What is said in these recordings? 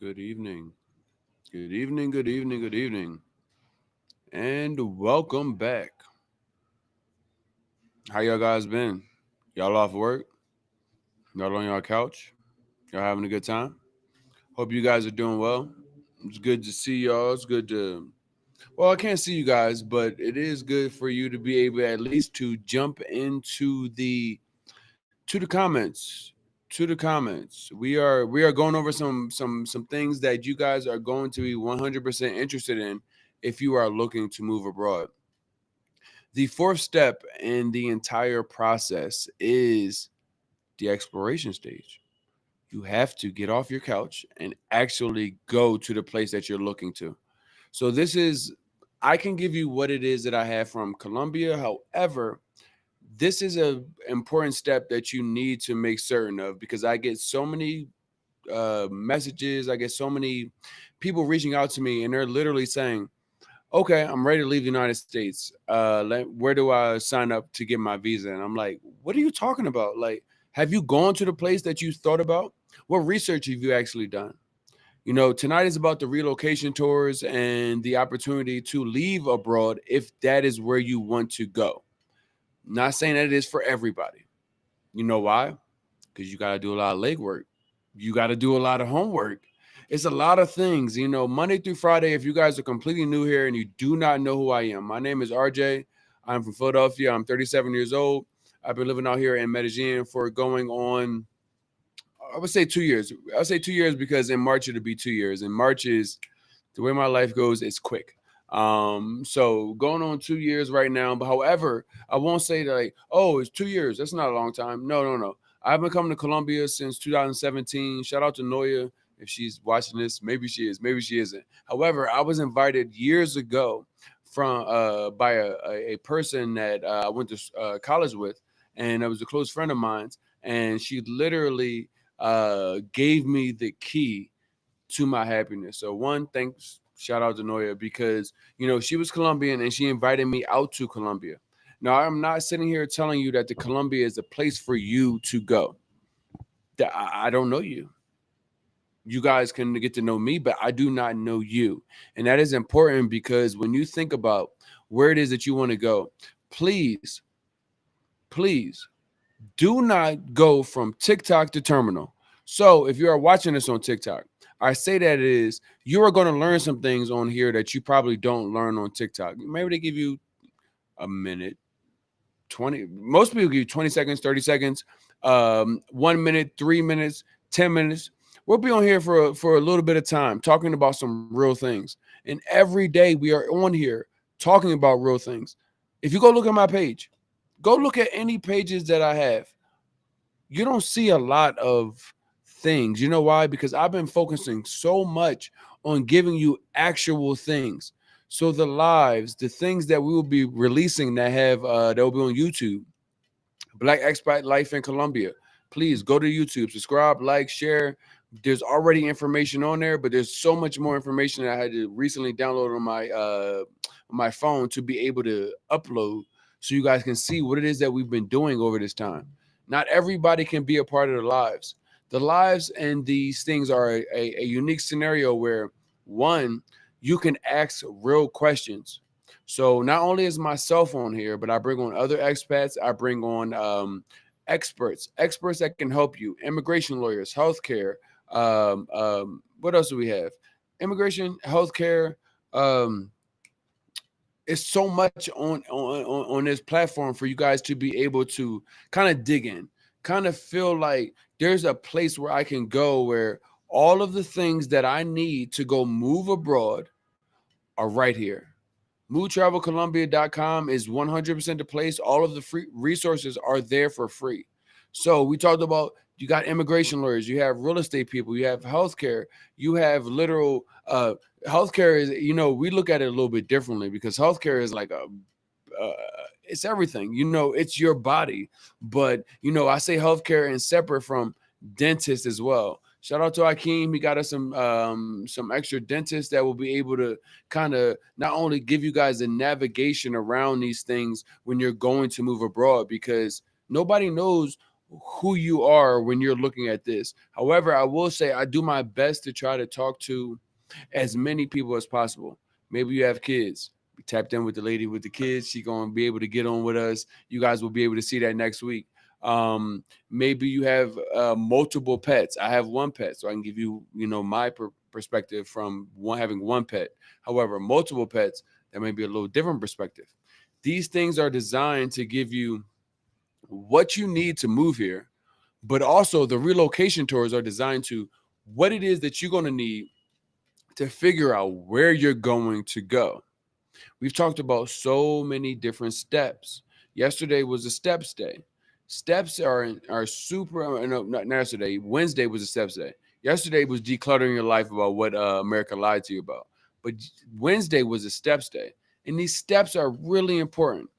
Good evening. Good evening. Good evening. Good evening. And welcome back. How y'all guys been? Y'all off work? Y'all on your couch? Y'all having a good time? Hope you guys are doing well. It's good to see y'all. It's good to I can't see you guys, but it is good for you to be able at least to jump into the comments. To the comments. We are going over some things that you guys are going to be 100% interested in if you are looking to move abroad. The fourth step in the entire process is the exploration stage. You have to get off your couch and actually go to the place that you're looking to. So I can give you what it is that I have from Colombia. However, this is a important step that you need to make certain of because I get so many messages. I get so many people reaching out to me, and they're literally saying, "Okay, I'm ready to leave the United States. Where do I sign up to get my visa?" And I'm like, "What are you talking about? Like, have you gone to the place that you thought about? What research have you actually done?" Tonight is about the relocation tours and the opportunity to leave abroad if that is where you want to go. Not saying that it is for everybody. You know why? Because you got to do a lot of legwork. You got to do a lot of homework. It's a lot of things. Monday through Friday, if you guys are completely new here and you do not know who I am, my name is RJ. I'm from Philadelphia. I'm 37 years old. I've been living out here in Medellin for going on, I would say 2 years. I'll say 2 years because in March it'll be 2 years. And March is the way my life goes, it's quick. So going on 2 years right now. But however, I won't say that like, oh, it's 2 years. That's not a long time. No, no, no. I've been coming to Colombia since 2017. Shout out to Noya if she's watching this. Maybe she is, maybe she isn't. However, I was invited years ago from by a person that I went to college with, and it was a close friend of mine, and she literally gave me the key to my happiness. So one, thanks, shout out to Noya because she was Colombian and she invited me out to Colombia. Now I'm not sitting here telling you that the Colombia is a place for you to go. I don't know you. You guys can get to know me, but I do not know you. And that is important because when you think about where it is that you want to go, please, please do not go from TikTok to terminal. So if you are watching this on TikTok, I say that is you are going to learn some things on here that you probably don't learn on TikTok. Maybe they give you a minute, 20. Most people give you 20 seconds, 30 seconds, 1 minute, 3 minutes, 10 minutes. We'll be on here for a little bit of time talking about some real things. And every day we are on here talking about real things. If you go look at my page, go look at any pages that I have. You don't see a lot of things. You know why? Because I've been focusing so much on giving you actual things. So the lives, the things that we will be releasing that will be on YouTube, Black Expat Life in Colombia. Please go to YouTube, subscribe, like, share. There's already information on there, but there's so much more information that I had to recently download on my phone to be able to upload so you guys can see what it is that we've been doing over this time. Not everybody can be a part of the lives. The lives and these things are a unique scenario where one, you can ask real questions. So not only is my cell phone here, but I bring on other expats. I bring on experts that can help you, immigration lawyers, healthcare. What else do we have? Immigration, healthcare. It's so much on this platform for you guys to be able to kind of dig in, kind of feel like there's a place where I can go where all of the things that I need to go move abroad are right here. MoveTravelColombia.com is 100% the place. All of the free resources are there for free. So we talked about you got immigration lawyers, you have real estate people, you have healthcare, you have literal healthcare is, we look at it a little bit differently because healthcare is like it's everything. It's your body. But I say healthcare and separate from dentists as well. Shout out to Hakeem. He got us some extra dentists that will be able to kind of not only give you guys a navigation around these things when you're going to move abroad, because nobody knows who you are when you're looking at this. However, I will say I do my best to try to talk to as many people as possible. Maybe you have kids. We tapped in with the lady with the kids. She gonna be able to get on with us. You guys will be able to see that next week. Maybe you have multiple pets. I have one pet, so I can give you, my perspective from having one pet. However, multiple pets, that may be a little different perspective. These things are designed to give you what you need to move here, but also the relocation tours are designed to what it is that you're going to need to figure out where you're going to go. We've talked about so many different steps. Yesterday was a steps day. Steps are super. No, not yesterday. Wednesday was a steps day. Yesterday was decluttering your life about what America lied to you about. But Wednesday was a steps day, and these steps are really important.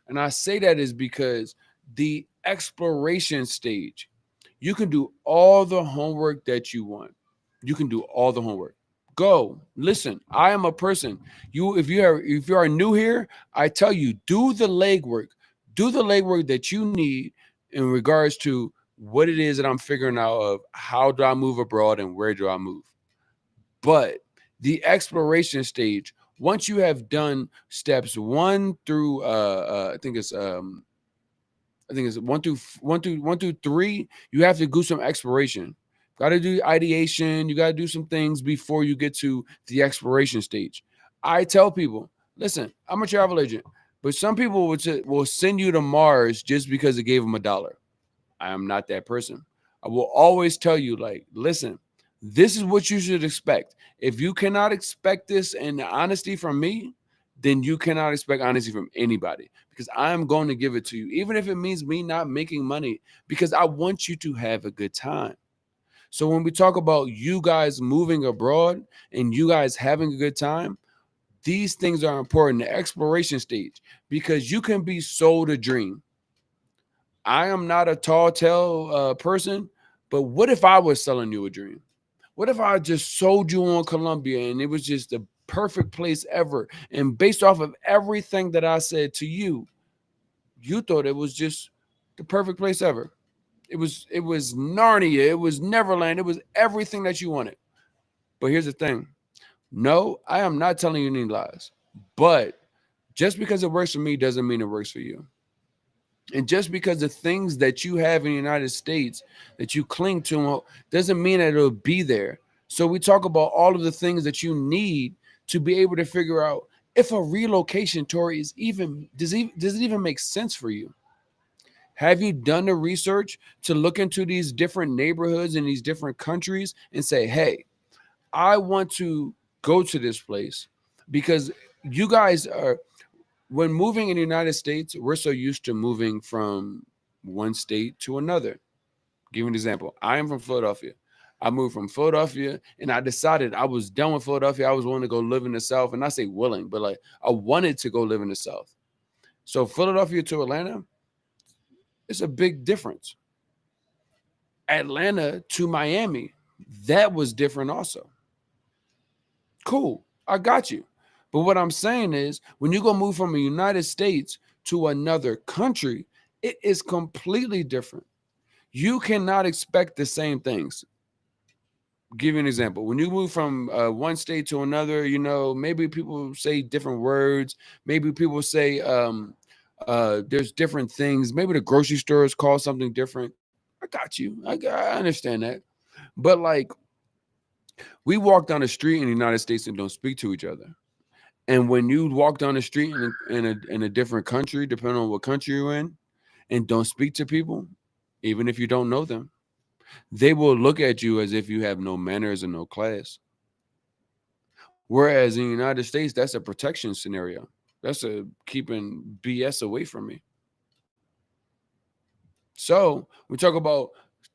And I say that is because the exploration stage, you can do all the homework that you want. You can do all the homework. Go listen. I am a person. If you are new here, I tell you, do the legwork. Do the legwork that you need in regards to what it is that I'm figuring out of how do I move abroad and where do I move. But the exploration stage, once you have done steps 1 through I think it's 1 through 3, you have to do some exploration. Got to do ideation. You got to do some things before you get to the exploration stage. I tell people, listen, I'm a travel agent, but some people will send you to Mars just because it gave them $1. I am not that person. I will always tell you, like, listen, this is what you should expect. If you cannot expect this and honesty from me, then you cannot expect honesty from anybody, because I'm going to give it to you, even if it means me not making money, because I want you to have a good time. So when we talk about you guys moving abroad and you guys having a good time, these things are important. The exploration stage, because you can be sold a dream. I am not a tall tale person, but what if I was selling you a dream? What if I just sold you on Colombia and it was just the perfect place ever? And based off of everything that I said to you, you thought it was just the perfect place ever. It was Narnia, it was Neverland, it was everything that you wanted. But here's the thing. No, I am not telling you any lies. But just because it works for me doesn't mean it works for you. And just because the things that you have in the United States that you cling to doesn't mean that it'll be there. So we talk about all of the things that you need to be able to figure out if a relocation tour is even does it even make sense for you? Have you done the research to look into these different neighborhoods in these different countries and say, hey, I want to go to this place? Because you guys are, when moving in the United States, we're so used to moving from one state to another. Give you an example. I am from Philadelphia. I moved from Philadelphia and I decided I was done with Philadelphia. I was willing to go live in the South. And I say willing, but like I wanted to go live in the South. So Philadelphia to Atlanta, it's a big difference. Atlanta to Miami, that was different also. Cool. I got you. But what I'm saying is when you go move from the United States to another country, it is completely different. You cannot expect the same things. Give you an example. When you move from one state to another, maybe people say different words. Maybe people say there's different things. Maybe the grocery store is called something different. I got you. I understand that. But like, we walk down the street in the United States and don't speak to each other. And when you walk down the street in a different country, depending on what country you're in, and don't speak to people, even if you don't know them, they will look at you as if you have no manners and no class. Whereas in the United States, that's a protection scenario. That's a keeping BS away from me. So we talk about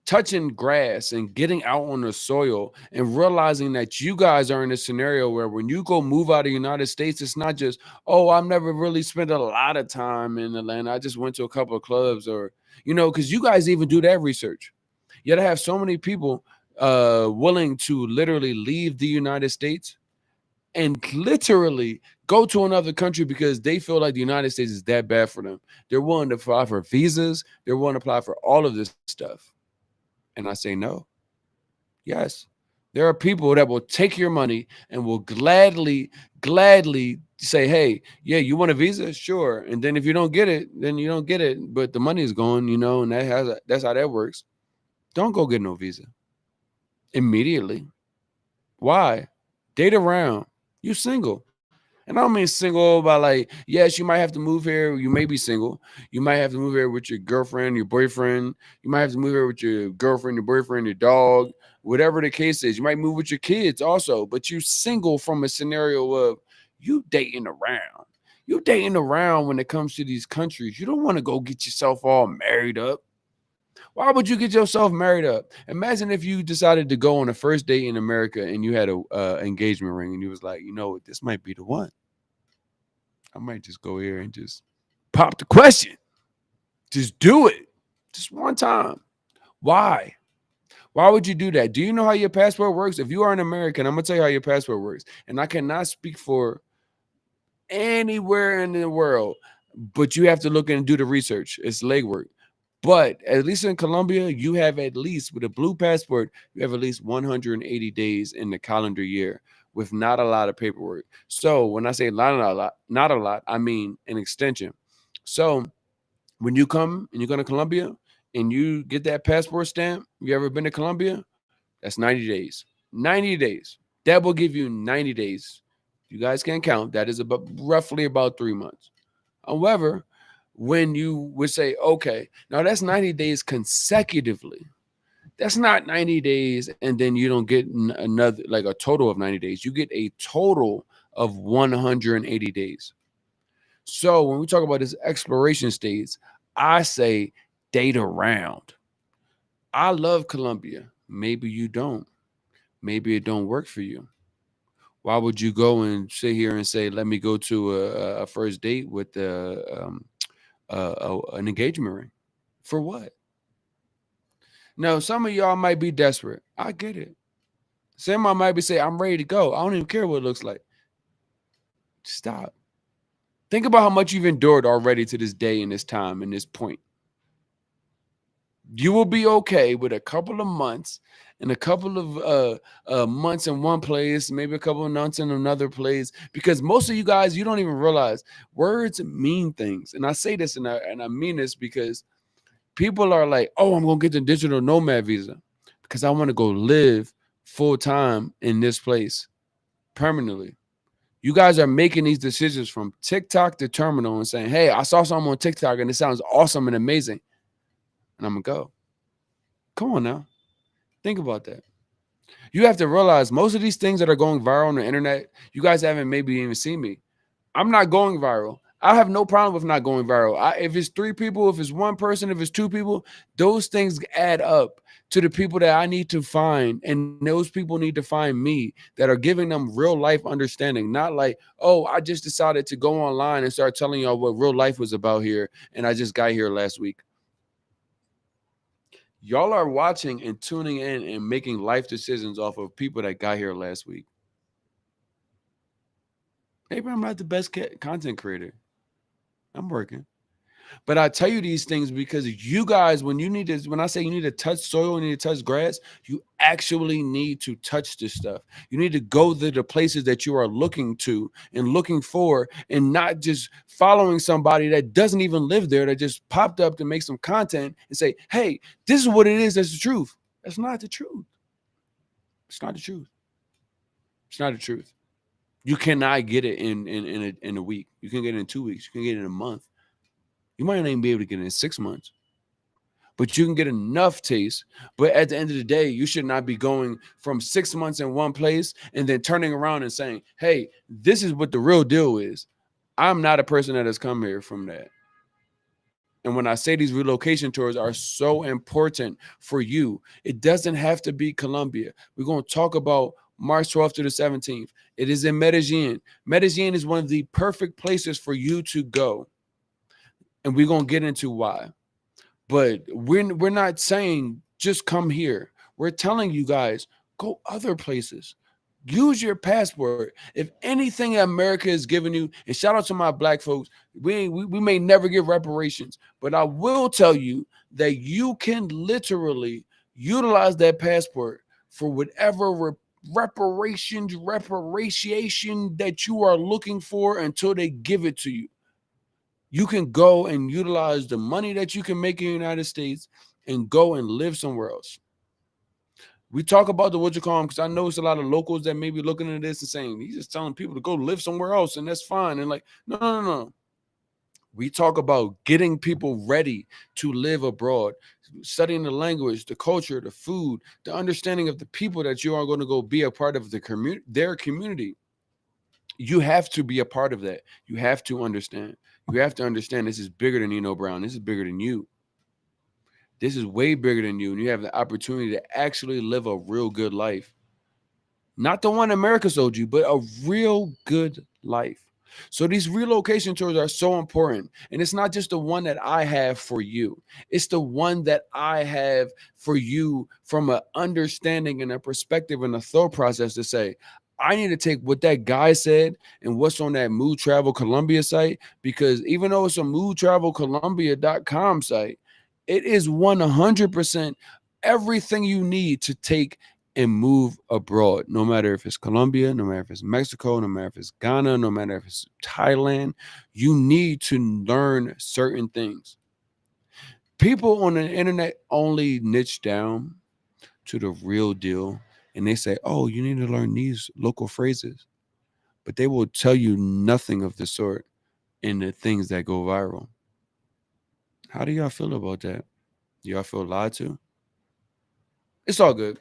touching grass and getting out on the soil and realizing that you guys are in a scenario where when you go move out of the United States, it's not just, oh, I've never really spent a lot of time in Atlanta. I just went to a couple of clubs or, because you guys even do that research. Yet I have so many people willing to literally leave the United States and literally go to another country because they feel like the United States is that bad for them. They're willing to apply for visas. They're willing to apply for all of this stuff. And I say no. Yes. There are people that will take your money and will gladly say, hey, yeah, you want a visa? Sure. And then if you don't get it, then you don't get it. But the money is gone, and that's how that works. Don't go get no visa immediately. Why? Date around. You single. And I don't mean single by like, yes, you might have to move here. You may be single. You might have to move here with your girlfriend, your boyfriend. You might have to move here with your girlfriend, your boyfriend, your dog, whatever the case is. You might move with your kids also, but you single from a scenario of you dating around. You dating around when it comes to these countries. You don't want to go get yourself all married up. Why would you get yourself married up? Imagine if you decided to go on a first date in America and you had a engagement ring and you was like, this might be the one. I might just go here and just pop the question. Just do it. Just one time. Why? Why would you do that? Do you know how your passport works? If you are an American, I'm going to tell you how your passport works. And I cannot speak for anywhere in the world, but you have to look and do the research. It's legwork. But at least in Colombia, you have at least, with a blue passport, you have at least 180 days in the calendar year with not a lot of paperwork. So when I say not a lot, I mean an extension. So when you come and you go to Colombia and you get that passport stamp, you ever been to Colombia? That's 90 days. 90 days. That will give you 90 days. You guys can count. That is roughly about 3 months. However, when you would say, okay, now that's 90 days consecutively. That's not 90 days and then you don't get another, like a total of 90 days. You get a total of 180 days. So when we talk about this exploration stage, I say date around. I love Colombia. Maybe you don't. Maybe it don't work for you. Why would you go and sit here and say, let me go to a first date with an engagement ring? For what? Now, some of y'all might be desperate. I get it. Some of y'all might be saying, I'm ready to go. I don't even care what it looks like. Stop. Think about how much you've endured already to this day and this time and this point. You will be okay with a couple of months and a couple of months in one place, maybe a couple of months in another place, because most of you guys, you don't even realize words mean things. And I say this and I mean this because people are like, oh, I'm going to get the digital nomad visa because I want to go live full time in this place permanently. You guys are making these decisions from TikTok to terminal and saying, hey, I saw something on TikTok and it sounds awesome and amazing. And I'm going to go. Come on now. Think about that. You have to realize most of these things that are going viral on the internet, you guys haven't maybe even seen me. I'm not going viral. I have no problem with not going viral. If it's 3 people, if it's 1 person, if it's 2 people, those things add up to the people that I need to find. And those people need to find me that are giving them real life understanding. Not like, oh, I just decided to go online and start telling y'all what real life was about here. And I just got here last week. Y'all are watching and tuning in and making life decisions off of people that got here last week. Maybe I'm not the best content creator. I'm working. But I tell you these things because you guys, when I say you need to touch soil, you need to touch grass, you actually need to touch this stuff. You need to go to the places that you are looking to and looking for and not just following somebody that doesn't even live there that just popped up to make some content and say, hey, this is what it is. That's the truth. That's not the truth. It's not the truth. It's not the truth. You cannot get it in a week. You can get it in 2 weeks. You can get it in a month. You might not even be able to get it in 6 months. But you can get enough taste. But at the end of the day, you should not be going from 6 months in one place and then turning around and saying, hey, this is what the real deal is. I'm not a person that has come here from that. And when I say these relocation tours are so important for you, it doesn't have to be Colombia. We're going to talk about March 12th to the 17th. It is in Medellin. Medellin is one of the perfect places for you to go. And we're going to get into why. But we're not saying just come here. We're telling you guys, go other places. Use your passport. If anything America is giving you, and shout out to my black folks, we may never get reparations, but I will tell you that you can literally utilize that passport for whatever reparation that you are looking for until they give it to you. You can go and utilize the money that you can make in the United States and go and live somewhere else. We talk about the what you call them because I know it's a lot of locals that may be looking at this and saying he's just telling people to go live somewhere else and that's fine. And like, no. We talk about getting people ready to live abroad, studying the language, the culture, the food, the understanding of the people that you are going to go be a part of their community. You have to be a part of that. You have to understand. You have to understand this is bigger than Nino Brown. This is bigger than you. This is way bigger than you. And you have the opportunity to actually live a real good life. Not the one America sold you, but a real good life. So these relocation tours are so important. And it's not just the one that I have for you. It's the one that I have for you from an understanding and a perspective and a thought process to say, I need to take what that guy said and what's on that Move Travel Colombia site, because even though it's a movetravelcolombia.com site, it is 100% everything you need to take and move abroad, no matter if it's Colombia, no matter if it's Mexico, no matter if it's Ghana, no matter if it's Thailand. You need to learn certain things. People on the internet only niche down to the real deal and they say, oh, you need to learn these local phrases, but they will tell you nothing of the sort in the things that go viral. How do y'all feel about that? Do y'all feel lied to? It's all good.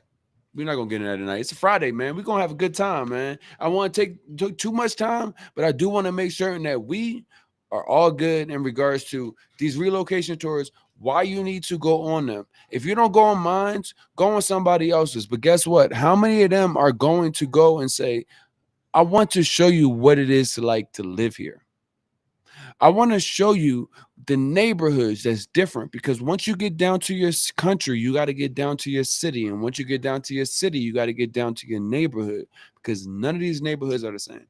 We're not gonna get into that tonight. It's a Friday, man. We're gonna have a good time, man. I want to take too much time, but I do want to make certain that we are all good in regards to these relocation tours. Why you need to go on them. If you don't go on mine, go on somebody else's. But guess what? How many of them are going to go and say, I want to show you what it is to like to live here? I want to show you the neighborhoods that's different, because once you get down to your country, you got to get down to your city. And once you get down to your city, you got to get down to your neighborhood, because none of these neighborhoods are the same.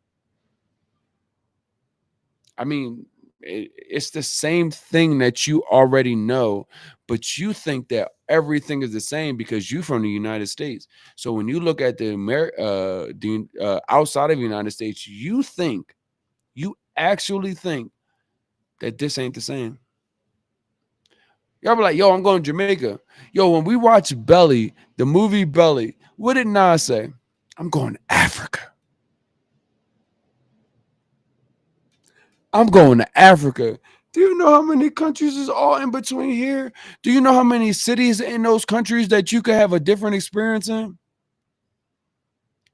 I mean, it's the same thing that you already know, but you think that everything is the same because you're from the United States. So when you look at the outside of the United States, you actually think that this ain't the same. Y'all be like, yo, I'm going to Jamaica. Yo, when we watch Belly, the movie Belly, what did Nas say? I'm going to Africa. I'm going to Africa. Do you know how many countries is all in between here? Do you know how many cities in those countries that you could have a different experience in?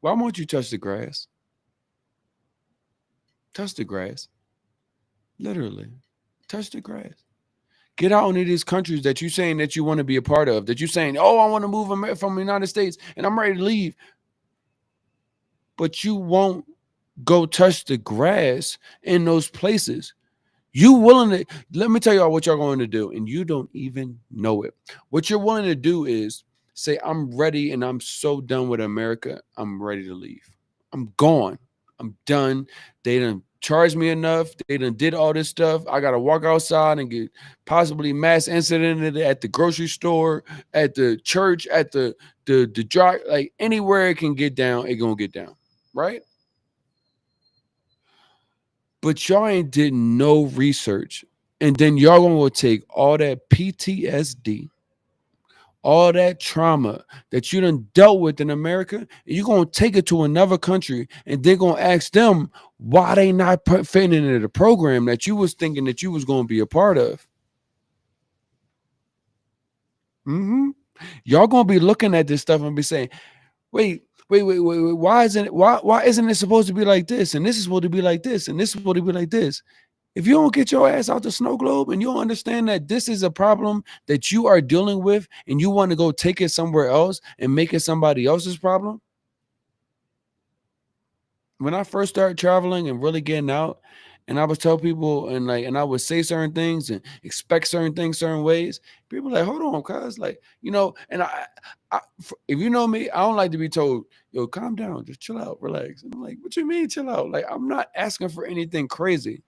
Why won't you touch the grass? Touch the grass. Literally. Touch the grass. Get out into these countries that you're saying that you want to be a part of, that you're saying, oh, I want to move from the United States and I'm ready to leave. But you won't go touch the grass in those places. You willing to, let me tell y'all what y'all going to do, and you don't even know it. What you're willing to do is say, I'm ready and I'm so done with America. I'm ready to leave. I'm gone. I'm done. They done charged me enough. They done did all this stuff. I got to walk outside and get possibly mass incident at the grocery store, at the church, at the drive, like anywhere it can get down, it gonna get down, right? But y'all ain't did no research. And then y'all gonna take all that PTSD, all that trauma that you done dealt with in America, and you're gonna take it to another country, and they're gonna ask them why they not fitting into the program that you was thinking that you was gonna be a part of. Mm-hmm. Y'all gonna be looking at this stuff and be saying, wait. Why isn't it supposed to be like this? And this is supposed to be like this, and this is supposed to be like this. If you don't get your ass out the snow globe and you don't understand that this is a problem that you are dealing with and you want to go take it somewhere else and make it somebody else's problem. When I first started traveling and really getting out, and I would tell people and I would say certain things and expect certain things certain ways. People like, hold on, cuz and if you know me, I don't like to be told, yo, calm down, just chill out, relax. And I'm like, what you mean chill out? Like, I'm not asking for anything crazy.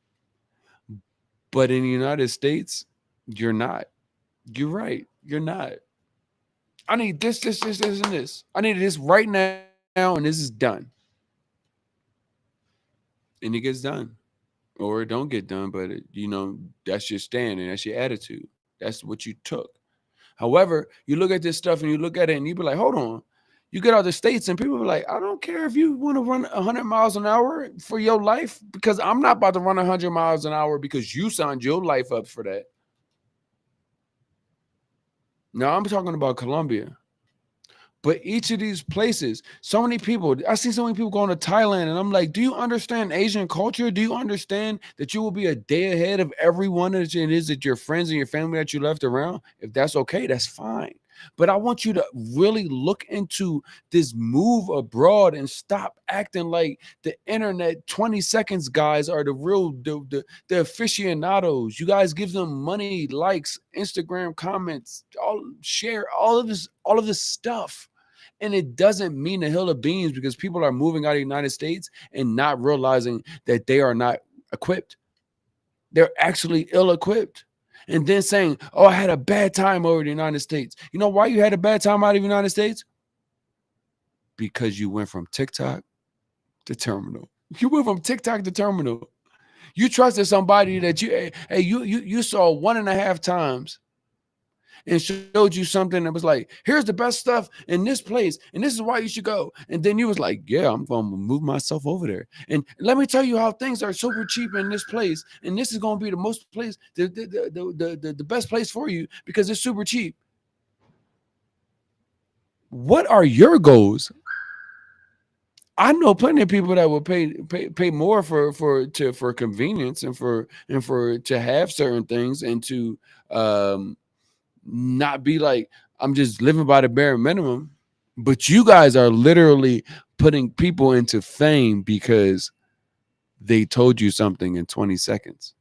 But in the United States, you're not. You're right. You're not. I need this, and this. I need this right now, and this is done. And it gets done. Or it don't get done, but that's your stand and that's your attitude. That's what you took. However, you look at this stuff and you look at it and you be like, hold on. You get out the states and people be like, I don't care if you want to run 100 miles an hour for your life because I'm not about to run 100 miles an hour because you signed your life up for that. Now I'm talking about Colombia. But each of these places, so many people, I see so many people going to Thailand, and I'm like, do you understand Asian culture? Do you understand that you will be a day ahead of everyone that it is that your friends and your family that you left around? If that's okay, that's fine. But I want you to really look into this move abroad and stop acting like the internet 20 seconds guys are the real the aficionados. You guys give them money, likes, Instagram comments, all share all of this stuff. And it doesn't mean a hill of beans because people are moving out of the United States and not realizing that they are not equipped. They're actually ill equipped. And then saying, oh, I had a bad time over the United States. You know why you had a bad time out of the United States? Because you went from TikTok to terminal. You went from TikTok to terminal. You trusted somebody that you saw 1.5 times and showed you something that was like, here's the best stuff in this place, and this is why you should go. And then you was like, yeah, I'm gonna move myself over there. And let me tell you how things are super cheap in this place, and this is gonna be the most place, the best place for you because it's super cheap. What are your goals? I know plenty of people that will pay more for convenience and for to have certain things and to not be like I'm just living by the bare minimum. But you guys are literally putting people into fame because they told you something in 20 seconds.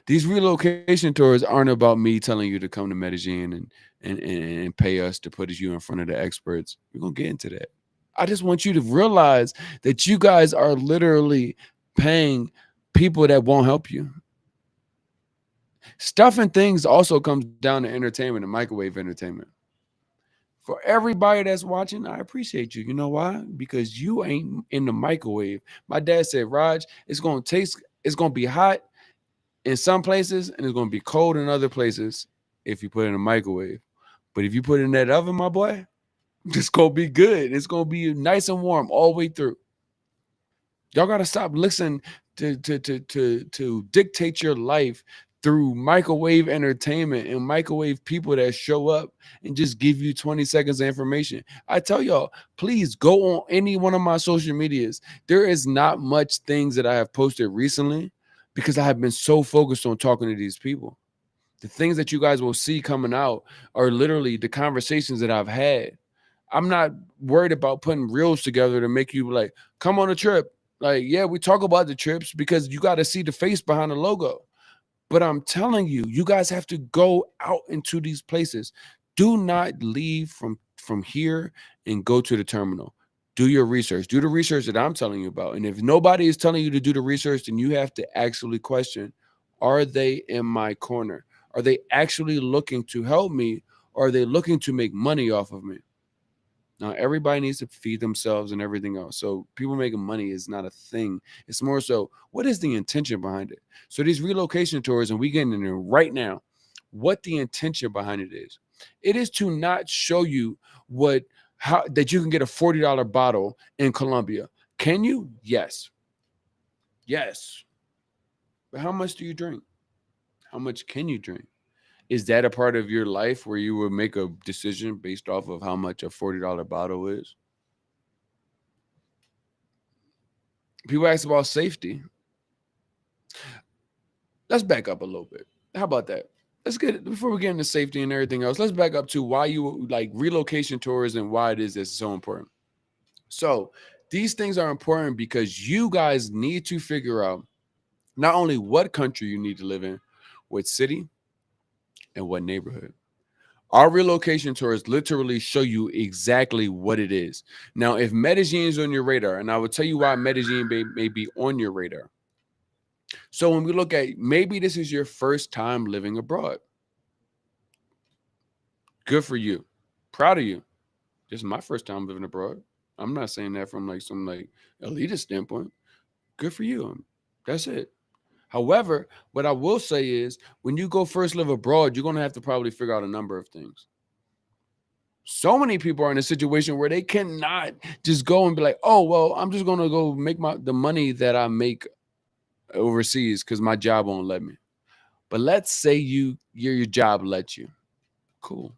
These relocation tours aren't about me telling you to come to Medellin and pay us to put you in front of the experts. We're gonna get into that. I just want you to realize that you guys are literally paying people that won't help you. Stuff and things also comes down to entertainment and microwave entertainment. For everybody that's watching, I appreciate you. You know why? Because you ain't in the microwave. My dad said, Raj, it's gonna be hot in some places and it's gonna be cold in other places if you put it in a microwave. But if you put it in that oven, my boy, it's gonna be good. It's gonna be nice and warm all the way through. Y'all gotta stop listening to dictate your life through microwave entertainment and microwave people that show up and just give you 20 seconds of information. I tell y'all, please go on any one of my social medias. There is not much things that I have posted recently because I have been so focused on talking to these people. The things that you guys will see coming out are literally the conversations that I've had. I'm not worried about putting reels together to make you like, come on a trip. Like, yeah, we talk about the trips because you got to see the face behind the logo. But I'm telling you, you guys have to go out into these places. Do not leave from here and go to the terminal. Do your research. Do the research that I'm telling you about. And if nobody is telling you to do the research, then you have to actually question, are they in my corner? Are they actually looking to help me? Or are they looking to make money off of me? Now, everybody needs to feed themselves and everything else. So people making money is not a thing. It's more so, what is the intention behind it? So these relocation tours, and we getting in there right now, what the intention behind it is. It is to not show you how that you can get a $40 bottle in Colombia. Can you? Yes. Yes. But how much do you drink? How much can you drink? Is that a part of your life where you would make a decision based off of how much a $40 bottle is? People ask about safety. Let's back up a little bit. How about that? Let's get before we get into safety and everything else. Let's back up to why you like relocation tours and why it is that's so important. So These things are important because you guys need to figure out not only what country you need to live in, what city, and what neighborhood. Our relocation tours literally show you exactly what it is. Now, if Medellin is on your radar, and I will tell you why Medellin may be on your radar. So when we look at maybe this is your first time living abroad, good for you. Proud of you. This is my first time living abroad. I'm not saying that from like some like elitist standpoint. Good for you. That's it. However, what I will say is when you go first live abroad, you're going to have to probably figure out a number of things. So many people are in a situation where they cannot just go and be like, oh, well, I'm just going to go make the money that I make overseas because my job won't let me. But let's say your job lets you. Cool.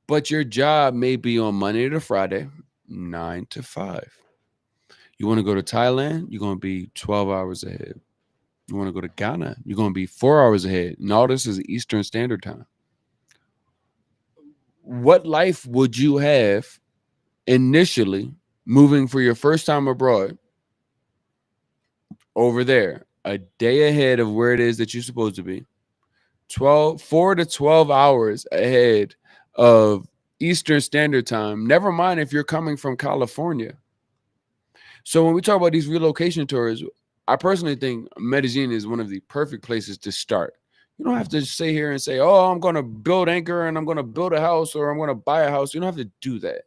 But your job may be on Monday to Friday, 9 to 5. You want to go to Thailand, you're going to be 12 hours ahead. You want to go to Ghana, you're going to be 4 hours ahead. And all this is Eastern Standard Time. What life would you have initially moving for your first time abroad over there, a day ahead of where it is that you're supposed to be, 4 to 12 hours ahead of Eastern Standard Time, never mind if you're coming from California. So when we talk about these relocation tours, I personally think Medellin is one of the perfect places to start. You don't have to sit here and say, oh, I'm going to build anchor and I'm going to build a house or I'm going to buy a house. You don't have to do that.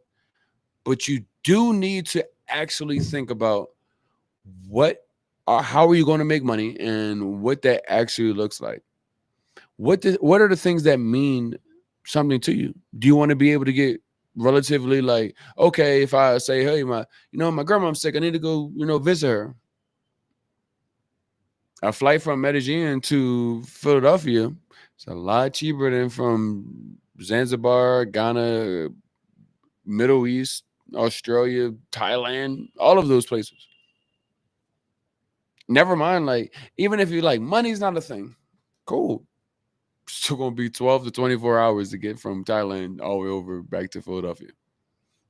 But you do need to actually think about how are you going to make money and what that actually looks like. What are the things that mean something to you? Do you want to be able to get relatively like, okay, if I say, hey, my grandma's sick, I need to go, visit her. A flight from Medellin to Philadelphia is a lot cheaper than from Zanzibar, Ghana, Middle East, Australia, Thailand, all of those places. Never mind, like, even if you like money's not a thing, cool. Still gonna be 12 to 24 hours to get from Thailand all the way over back to Philadelphia.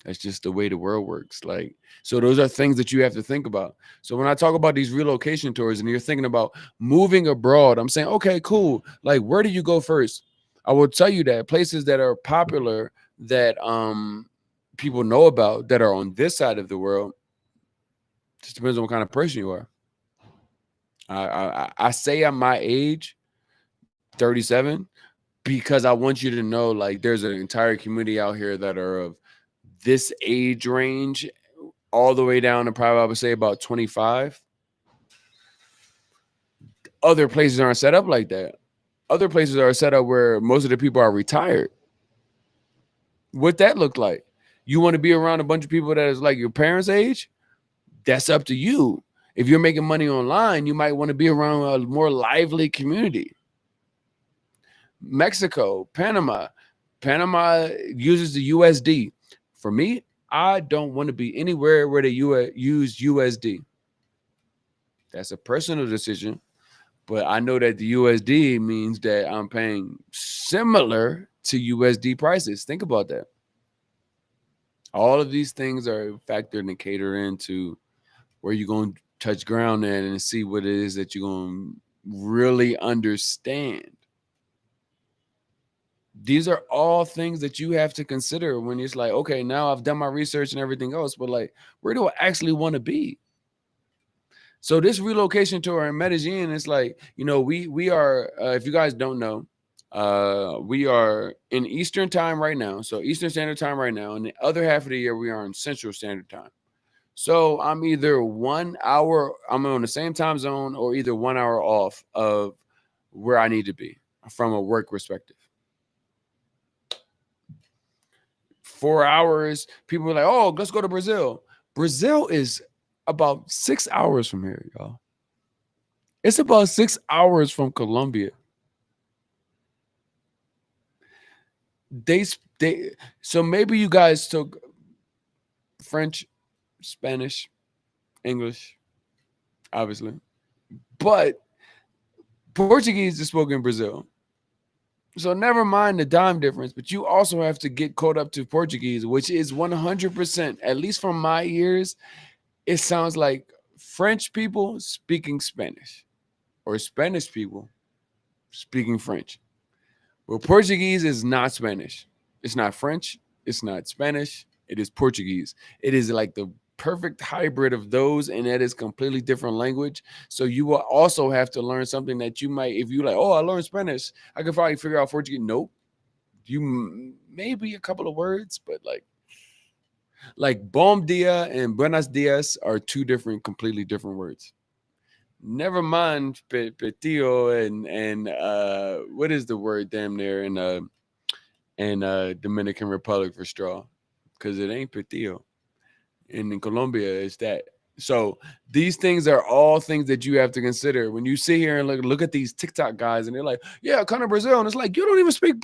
That's just the way the world works. Like, so those are things that you have to think about. So when I talk about these relocation tours and you're thinking about moving abroad, I'm saying, okay, cool. Like, where do you go first? I will tell you that places that are popular that people know about that are on this side of the world, just depends on what kind of person you are. I say I'm my age, 37, because I want you to know, like, there's an entire community out here that are of this age range all the way down to probably, I would say, about 25. Other places aren't set up like that. Other places are set up where most of the people are retired. What that look like? You want to be around a bunch of people that is like your parents' age? That's up to you. If you're making money online, you might want to be around a more lively community. Mexico, Panama. Panama uses the USD. For me, I don't want to be anywhere where they use USD. That's a personal decision, but I know that the USD means that I'm paying similar to USD prices. Think about that. All of these things are factored and catered into where you're going to touch ground at and see what it is that you're going to really understand. These are all things that you have to consider when it's like, okay, now I've done my research and everything else, but like, where do I actually want to be? So this relocation tour in Medellin is like, we are, if you guys don't know, we are in Eastern time right now. So Eastern Standard Time right now. And the other half of the year, we are in Central Standard Time. So I'm either 1 hour, I'm on the same time zone, or either 1 hour off of where I need to be from a work perspective. 4 hours, people are like, oh, let's go to Brazil. Brazil is about 6 hours from here, y'all. It's about 6 hours from Colombia. So maybe you guys took French, Spanish, English, obviously, but Portuguese is spoken in Brazil. So never mind the time difference, but you also have to get caught up to Portuguese, which is 100%, at least from my ears, it sounds like French people speaking Spanish or Spanish people speaking French. Well, Portuguese is not Spanish. It's not French. It's not Spanish. It is Portuguese. It is like the perfect hybrid of those, and that is completely different language. So you will also have to learn something that you might, if you like, oh, I learned Spanish, I could probably figure out Portuguese. Nope. Maybe a couple of words, but like bom dia and buenos dias are two different, completely different words. Never mind petio and what is the word damn near in Dominican Republic for straw, because it ain't petio. And in Colombia, it's that. So these things are all things that you have to consider when you sit here and look at these TikTok guys, and they're like, "Yeah, come to Brazil," and it's like you don't even speak,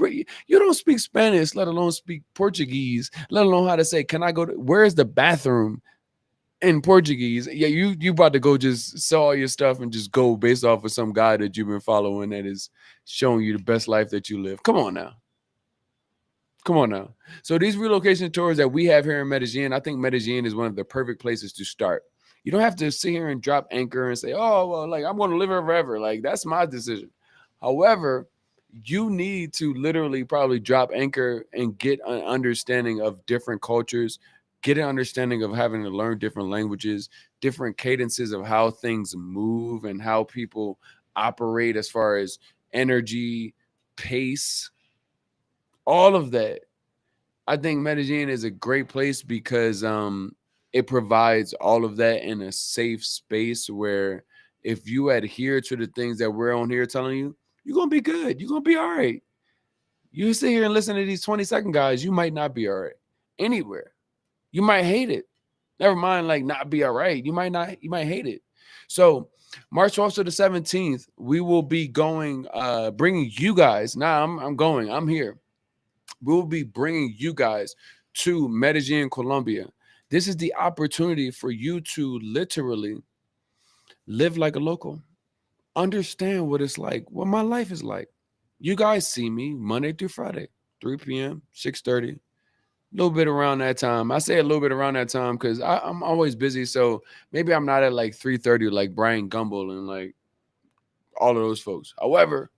you don't speak Spanish, let alone speak Portuguese, let alone how to say, "Can I go to? Where's the bathroom?" In Portuguese. Yeah, you about to go just sell all your stuff and just go based off of some guy that you've been following that is showing you the best life that you live. Come on now. Come on now. So these relocation tours that we have here in Medellin, I think Medellin is one of the perfect places to start. You don't have to sit here and drop anchor and say, "Oh, well, like I'm going to live here forever." Like that's my decision. However, you need to literally probably drop anchor and get an understanding of different cultures, get an understanding of having to learn different languages, different cadences of how things move and how people operate as far as energy, pace, all of that. I think Medellin is a great place because it provides all of that in a safe space where if you adhere to the things that we're on here telling you, you're gonna be good. You're gonna be all right. You sit here and listen to these 20-second guys, you might not be all right anywhere. You might hate it. Never mind, like not be all right. You might hate it. So March 12th to the 17th, we will be going, bringing you guys. Now I'm going. I'm here. We will be bringing you guys to Medellin, Colombia. This is the opportunity for you to literally live like a local, understand what it's like, what my life is like. You guys see me Monday through Friday, 3 p.m., 6:30, a little bit around that time. I say a little bit around that time because I'm always busy. So maybe I'm not at like 3:30 like Brian Gumble and like all of those folks. However,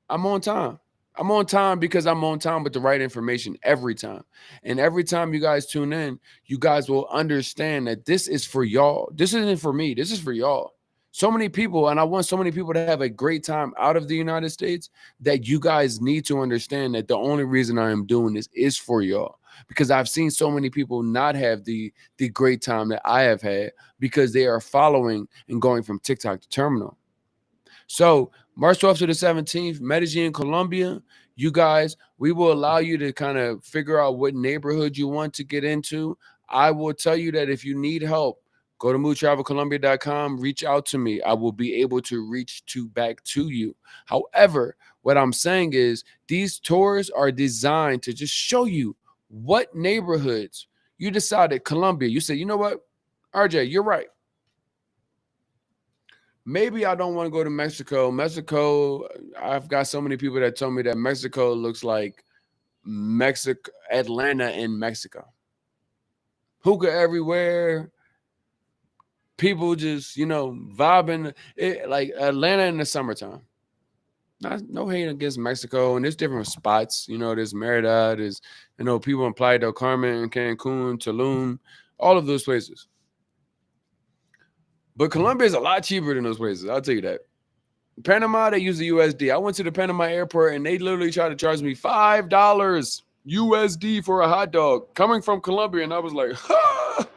I'm on time. I'm on time because I'm on time with the right information every time. And every time you guys tune in, you guys will understand that this is for y'all. This isn't for me. This is for y'all. So many people, and I want so many people to have a great time out of the United States that you guys need to understand that the only reason I am doing this is for y'all. Because I've seen so many people not have the great time that I have had because they are following and going from TikTok to terminal. So March 12th to the 17th, Medellin, Colombia. You guys, we will allow you to kind of figure out what neighborhood you want to get into. I will tell you that if you need help, go to moodtravelcolombia.com, reach out to me. I will be able to reach to back to you. However, what I'm saying is these tours are designed to just show you what neighborhoods you decided Colombia. You say, you know what, RJ, you're right. Maybe I don't want to go to Mexico. Mexico, I've got so many people that told me that Mexico looks like Mexico, Atlanta in Mexico. Hookah everywhere. People just, vibing like Atlanta in the summertime. No hate against Mexico, and there's different spots. There's Merida, there's, people in Playa del Carmen, Cancun, Tulum, all of those places. But Colombia is a lot cheaper than those places. I'll tell you that. Panama, they use the USD. I went to the Panama airport and they literally tried to charge me $5 USD for a hot dog coming from Colombia. And I was like, ha!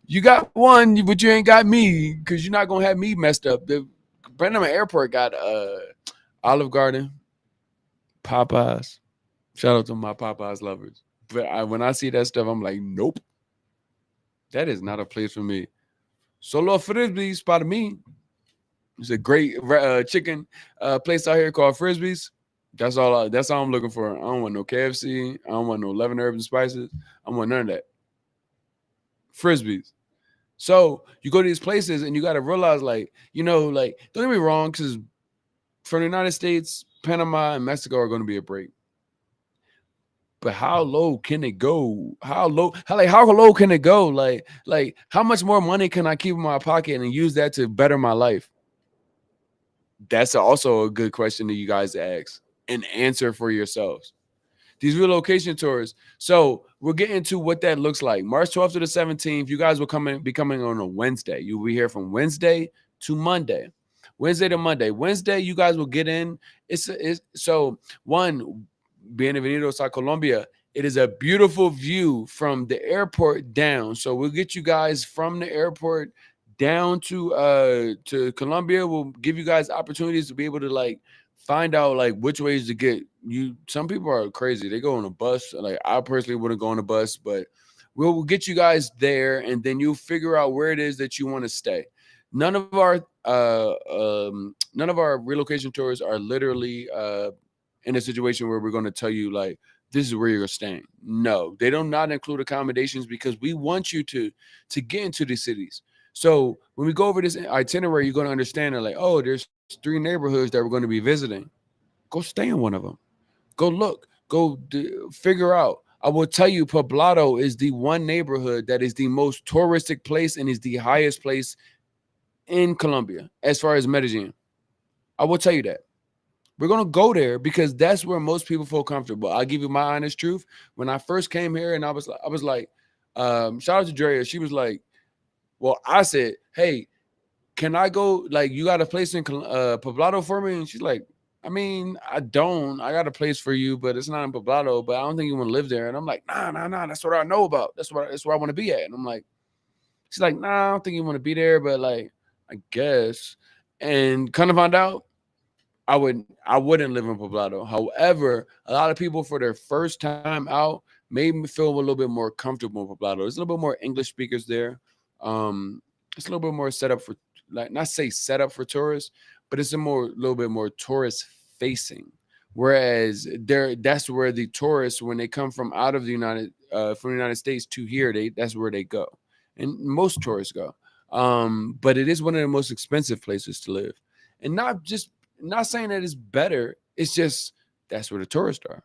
You got one, but you ain't got me because you're not going to have me messed up. The Panama airport got Olive Garden, Popeyes. Shout out to my Popeyes lovers. But when I see that stuff, I'm like, nope. That is not a place for me. Solo Frisbees para mí. It's a great chicken place out here called Frisbees. That's all. That's all I'm looking for. I don't want no KFC. I don't want no 11 herbs and spices. I don't want none of that. Frisbees. So you go to these places and you got to realize, like, don't get me wrong, because from the United States, Panama, and Mexico are going to be a break. But how low can it go? How low can it go? Like how much more money can I keep in my pocket and use that to better my life? That's also a good question that you guys ask and answer for yourselves. These relocation tours. So we're getting to what that looks like. March 12th to the 17th. You guys will be coming on a Wednesday. You'll be here from Wednesday to Monday. Wednesday to Monday. Wednesday, you guys will get in. It's so one, Bienvenidos a Colombia. It is a beautiful view from the airport down. So we'll get you guys from the airport down to Colombia. We'll give you guys opportunities to be able to like find out like which ways to get you. Some people are crazy. They go on a bus. Like I personally wouldn't go on a bus, but we'll get you guys there and then you'll figure out where it is that you want to stay. None of our relocation tours are literally in a situation where we're going to tell you like this is where you're staying. No, they do not include accommodations because we want you to get into these cities. So when we go over this itinerary, you're going to understand that like, oh, there's three neighborhoods that we're going to be visiting. Go stay in one of them. Go look. Figure out. I will tell you, Poblado is the one neighborhood that is the most touristic place and is the highest place in Colombia as far as Medellin. I will tell you that. We're gonna go there because that's where most people feel comfortable. I'll give you my honest truth. When I first came here, and I was like, shout out to Drea. She was like, well, I said, hey, can I go? Like, you got a place in Poblado for me? And she's like, I mean, I don't. I got a place for you, but it's not in Poblado. But I don't think you want to live there. And I'm like, nah. That's what I know about. That's where I want to be at. And I'm like, she's like, nah, I don't think you want to be there, but like, I guess. And kind of found out I wouldn't live in Poblado. However, a lot of people for their first time out made me feel a little bit more comfortable in Poblado. There's a little bit more English speakers there. It's a little bit more set up for like not say set up for tourists, but it's a little bit more tourist facing. Whereas that's where the tourists when they come from out of the United States to here, that's where they go, and most tourists go. But it is one of the most expensive places to live, and not saying that it's better. It's just that's where the tourists are.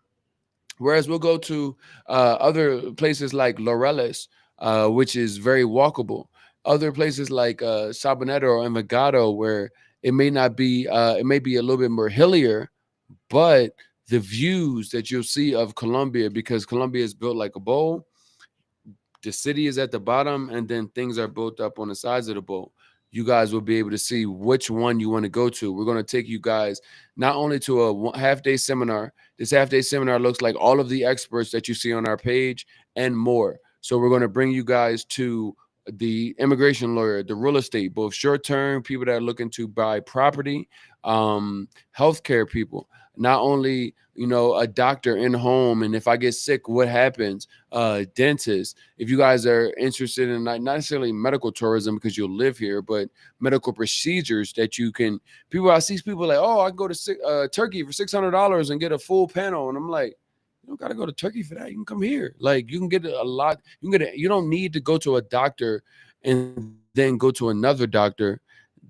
Whereas we'll go to other places like Laureles, which is very walkable. Other places like Sabaneta or Envigado, where it may be a little bit more hillier, but the views that you'll see of Colombia, because Colombia is built like a bowl, the city is at the bottom, and then things are built up on the sides of the bowl. You guys will be able to see which one you want to go to. We're going to take you guys not only to a half-day seminar. This half-day seminar looks like all of the experts that you see on our page and more. So we're going to bring you guys to the immigration lawyer, the real estate, both short-term people that are looking to buy property, healthcare people, not only a doctor in home, and if I get sick, what happens? Dentist. If you guys are interested in not necessarily medical tourism because you'll live here, but medical procedures that you can. I see people like, oh, I can go to Turkey for $600 and get a full panel, and I'm like, you don't got to go to Turkey for that. You can come here. Like you can get a lot. You don't need to go to a doctor and then go to another doctor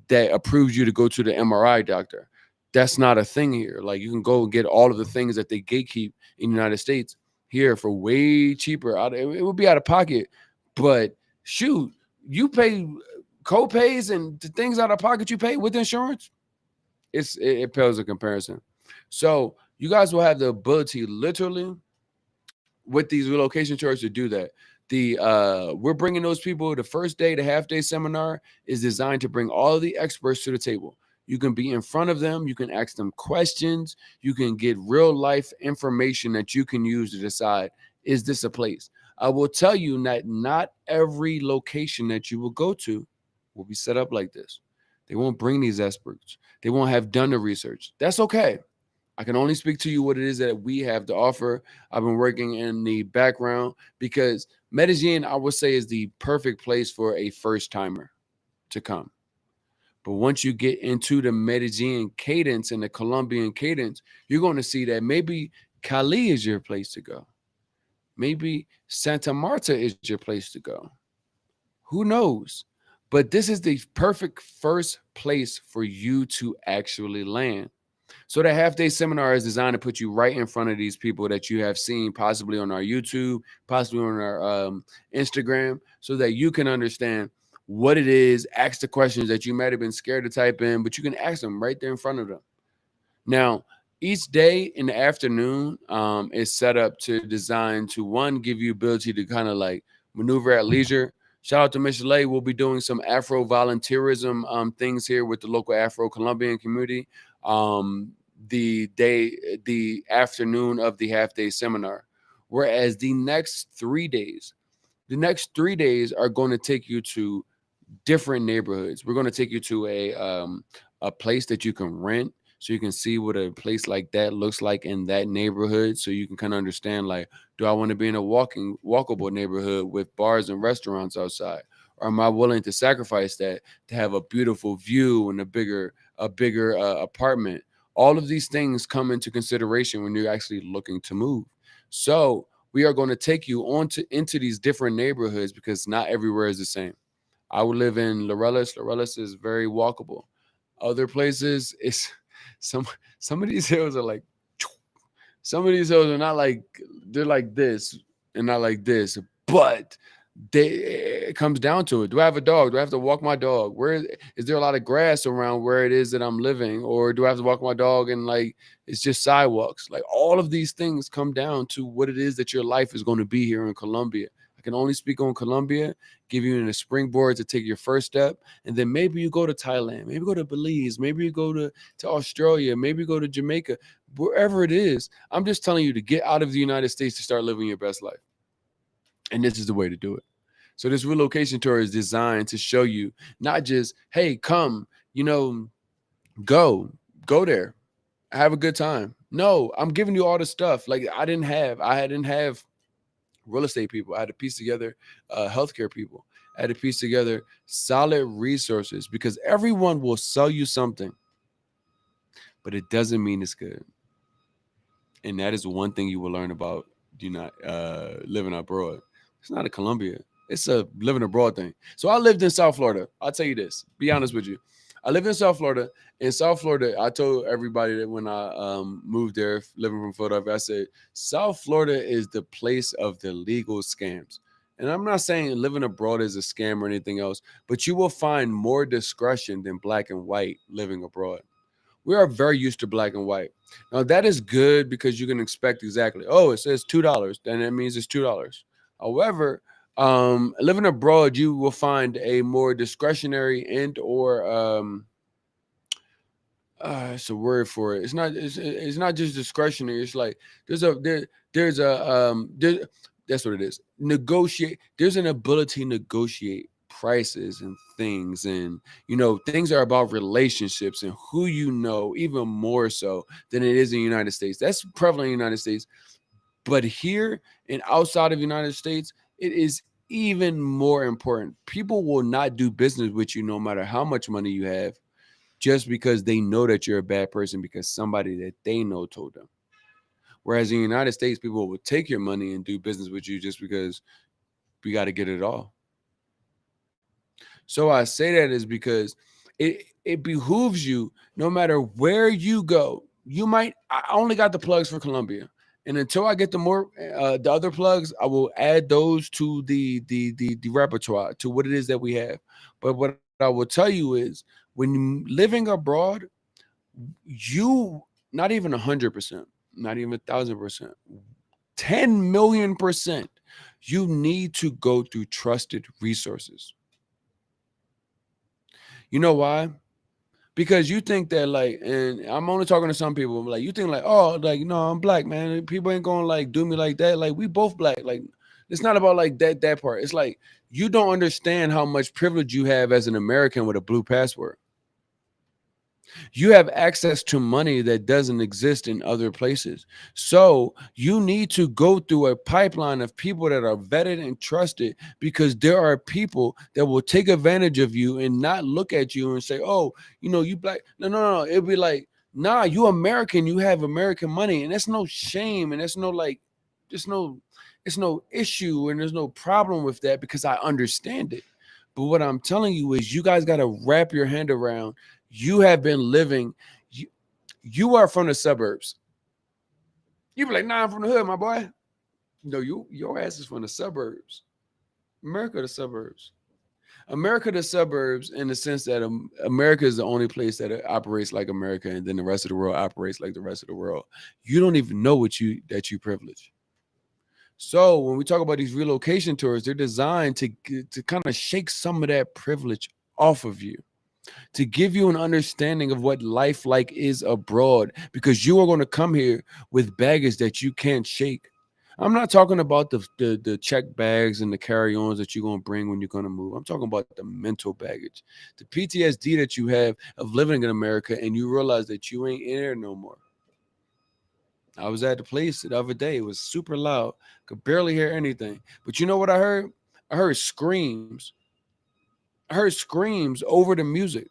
that approves you to go to the MRI doctor. That's not a thing here. Like you can go and get all of the things that they gatekeep in the United States here for way cheaper. It would be out of pocket, but shoot, you pay co-pays and the things out of pocket you pay with insurance. It pales in comparison. So you guys will have the ability literally with these relocation tours to do that. We're bringing those people. The first day, the half day seminar is designed to bring all of the experts to the table. You can be in front of them. You can ask them questions. You can get real life information that you can use to decide, is this a place? I will tell you that not every location that you will go to will be set up like this. They won't bring these experts. They won't have done the research. That's okay. I can only speak to you what it is that we have to offer. I've been working in the background because Medellin, I would say, is the perfect place for a first timer to come. But once you get into the Medellin cadence and the Colombian cadence, you're going to see that maybe Cali is your place to go. Maybe Santa Marta is your place to go. Who knows? But this is the perfect first place for you to actually land. So the half day seminar is designed to put you right in front of these people that you have seen possibly on our YouTube, possibly on our Instagram, so that you can understand what it is, ask the questions that you might have been scared to type in, but you can ask them right there in front of them. Now, each day in the afternoon is set up to design to one, give you ability to kind of like maneuver at leisure. Shout out to Michelle. We'll be doing some Afro volunteerism things here with the local Afro Colombian community. Um, the afternoon of the half day seminar. Whereas the next 3 days are going to take you to different neighborhoods. We're going to take you to a place that you can rent, so you can see what a place like that looks like in that neighborhood, so you can kind of understand, like, do I want to be in a walkable neighborhood with bars and restaurants outside, or am I willing to sacrifice that to have a beautiful view and a bigger apartment? All of these things come into consideration when you're actually looking to move. So we are going to take you into these different neighborhoods because not everywhere is the same. I would live in Laurellis. Laurellis is very walkable. Other places, it's some some of these hills are like, some of these hills are not like, they're like this and not like this, but it comes down to it. Do I have a dog? Do I have to walk my dog? Where is there a lot of grass around where it is that I'm living, or do I have to walk my dog and like it's just sidewalks? Like all of these things come down to what it is that your life is going to be here in Colombia. I can only speak on Colombia, give you a springboard to take your first step, and then maybe you go to Thailand, maybe go to Belize, maybe you go to Australia, maybe you go to Jamaica, wherever it is. I'm just telling you to get out of the United States to start living your best life. And this is the way to do it. So this relocation tour is designed to show you not just, hey, come, go there, have a good time. No, I'm giving you all the stuff. Like I didn't have real estate people. I had to piece together healthcare people. I had to piece together solid resources because everyone will sell you something, but it doesn't mean it's good. And that is one thing you will learn about not living abroad. It's not a Colombia. It's a living abroad thing. So I lived in South Florida. I'll tell you this. Be honest with you. I lived in South Florida. In South Florida, I told everybody that when I moved there, living from Philadelphia, I said, South Florida is the place of the legal scams. And I'm not saying living abroad is a scam or anything else, but you will find more discretion than black and white living abroad. We are very used to black and white. Now that is good because you can expect exactly, oh, it says $2, then that means it's $2. However, living abroad, you will find a more discretionary and or it's a word for it. It's not just discretionary. It's like there's that's what it is. Negotiate. There's an ability to negotiate prices and things, and things are about relationships and who you know even more so than it is in the United States. That's prevalent in the United States, but here and outside of the United States, it is even more important. People will not do business with you no matter how much money you have, just because they know that you're a bad person because somebody that they know told them. Whereas in the United States, people will take your money and do business with you just because we got to get it all. So I say that is because it behooves you, no matter where you go. I only got the plugs for Colombia. And until I get the other plugs, I will add those to the repertoire, to what it is that we have. But what I will tell you is, when you living abroad, you, not even 100%, not even 1,000%, 10,000,000%, you need to go through trusted resources. You know why? Because you think that, like, and I'm only talking to some people, like, you think like, oh, like, no, I'm black, man. People ain't gonna like do me like that. Like, we both black. Like, it's not about like that part. It's like you don't understand how much privilege you have as an American with a blue passport. You have access to money that doesn't exist in other places. So you need to go through a pipeline of people that are vetted and trusted, because there are people that will take advantage of you and not look at you and say, oh, you black. No, no, no. It'll be like, nah, you American, you have American money. And that's no shame. And that's no like, there's no, it's no issue and there's no problem with that because I understand it. But what I'm telling you is, you guys got to wrap your hand around. You have been living. You are from the suburbs. You be like, nah, I'm from the hood, my boy. No, your ass is from the suburbs. America, the suburbs. America, the suburbs, in the sense that America is the only place that operates like America, and then the rest of the world operates like the rest of the world. You don't even know that you privilege. So when we talk about these relocation tours, they're designed to kind of shake some of that privilege off of you, to give you an understanding of what life like is abroad, because you are going to come here with baggage that you can't shake. I'm not talking about the check bags and the carry-ons that you're going to bring when you're going to move. I'm talking about the mental baggage, the PTSD that you have of living in America, and you realize that you ain't in there no more. I was at the place the other day. It was super loud. Could barely hear anything. But you know what I heard? I heard screams. I heard screams over the music.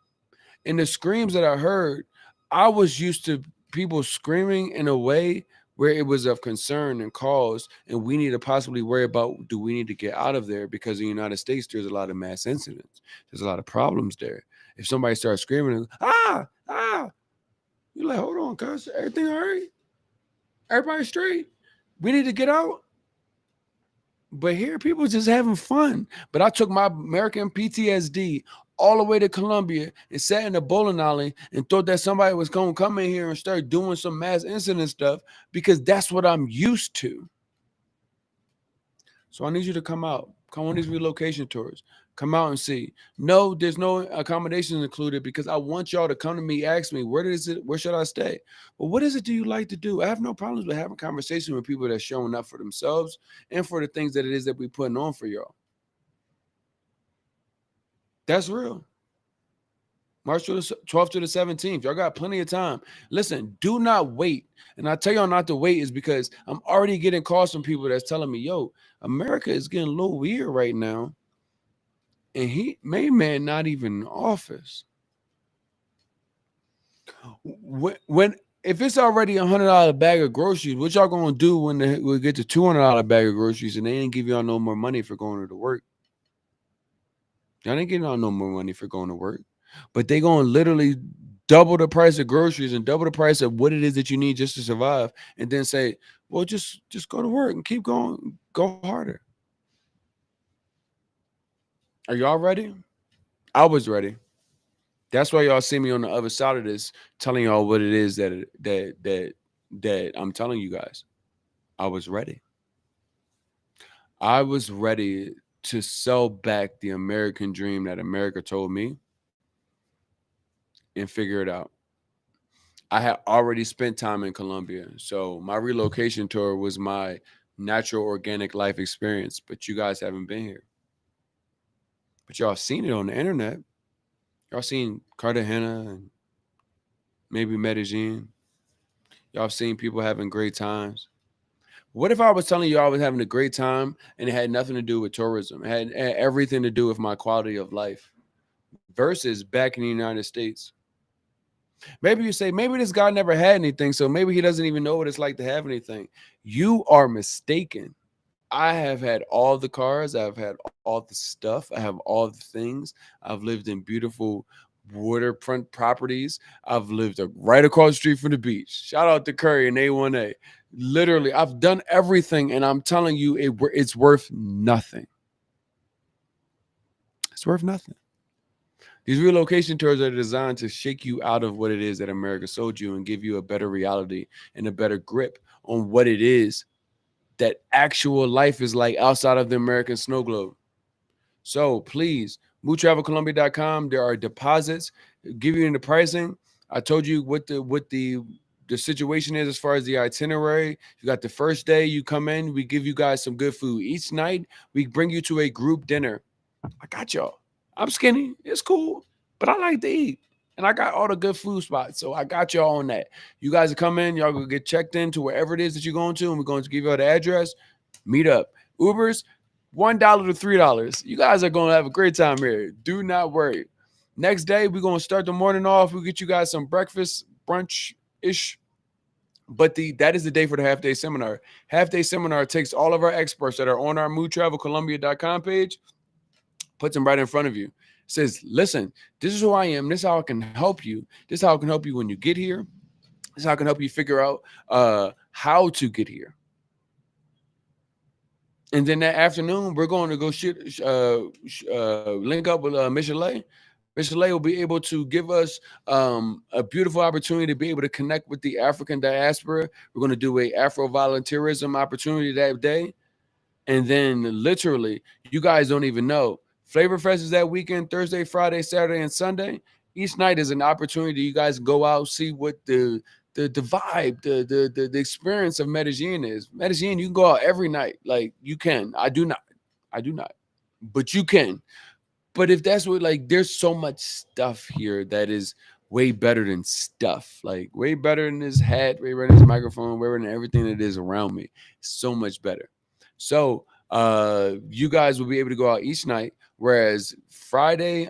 And the screams that I heard, I was used to people screaming in a way where it was of concern and cause, and we need to possibly worry about, do we need to get out of there? Because in the United States, there's a lot of mass incidents. There's a lot of problems there. If somebody starts screaming, you're like, hold on, cuz, everything all right? Everybody straight? We need to get out. But here, people just having fun. But I took my American PTSD all the way to Colombia and sat in a bowling alley and thought that somebody was going to come in here and start doing some mass incident stuff, because that's what I'm used to. So I need you to come out. Come on these relocation tours. Come out and see. No, there's no accommodations included, because I want y'all to come to me, ask me, where should I stay? Well, what is it do you like to do? I have no problems with having conversation with people that's showing up for themselves and for the things that it is that we're putting on for y'all. That's real. March 12th to the 17th. Y'all got plenty of time. Listen, do not wait. And I tell y'all not to wait is because I'm already getting calls from people that's telling me, yo, America is getting a little weird right now. And main man not even in office. When if it's already $100 bag of groceries, what y'all gonna do when we get to $200 bag of groceries and they ain't give y'all no more money for going to work? Y'all ain't getting y'all no more money for going to work, but they gonna literally double the price of groceries and double the price of what it is that you need just to survive, and then say, well, just go to work and keep going, go harder. Are y'all ready? I was ready. That's why y'all see me on the other side of this, telling y'all what it is that I'm telling you guys. I was ready. I was ready to sell back the American dream that America told me and figure it out. I had already spent time in Colombia, so my relocation tour was my natural organic life experience, but you guys haven't been here. But y'all seen it on the internet. Y'all seen Cartagena and maybe Medellin. Y'all seen people having great times. What if I was telling you I was having a great time and it had nothing to do with tourism? It had everything to do with my quality of life versus back in the United States. Maybe you say, maybe this guy never had anything, so maybe he doesn't even know what it's like to have anything. You are mistaken. I have had all the cars. I've had all the stuff. I have all the things. I've lived in beautiful waterfront properties. I've lived right across the street from the beach. Shout out to Curry and A1A. Literally, I've done everything, and I'm telling you, it's worth nothing. It's worth nothing. These relocation tours are designed to shake you out of what it is that America sold you and give you a better reality and a better grip on what it is that actual life is like outside of the American snow globe. So please, movetravelcolombia.com. There are deposits. Give you the pricing. I told you what the situation is as far as the itinerary. You got the first day you come in, we give you guys some good food. Each night, we bring you to a group dinner. I got y'all. I'm skinny. It's cool, but I like to eat. And I got all the good food spots. So I got y'all on that. You guys come in. Y'all gonna get checked into wherever it is that you're going to. And we're going to give you all the address. Meet up. Ubers, $1 to $3. You guys are going to have a great time here. Do not worry. Next day, we're going to start the morning off. We'll get you guys some breakfast, brunch-ish. But that is the day for the half-day seminar. Half-day seminar takes all of our experts that are on our movetravelcolombia.com page, puts them right in front of you. Says, listen, this is who I am. This is how I can help you. This is how I can help you when you get here. So I can help you figure out how to get here. And then that afternoon, we're going to go link up with Michelet. Michelet will be able to give us a beautiful opportunity to be able to connect with the African diaspora. We're going to do a Afro volunteerism opportunity that day. And then literally, you guys don't even know. Flavor Fest is that weekend, Thursday, Friday, Saturday, and Sunday. Each night is an opportunity. You guys go out, see what the vibe, the experience of Medellin is. Medellin, you can go out every night. Like you can. I do not. I do not. But you can. But if that's what, like, there's so much stuff here that is way better than stuff. Like way better than this hat, way better than this microphone, way better than everything that is around me. So much better. So you guys will be able to go out each night, whereas Friday,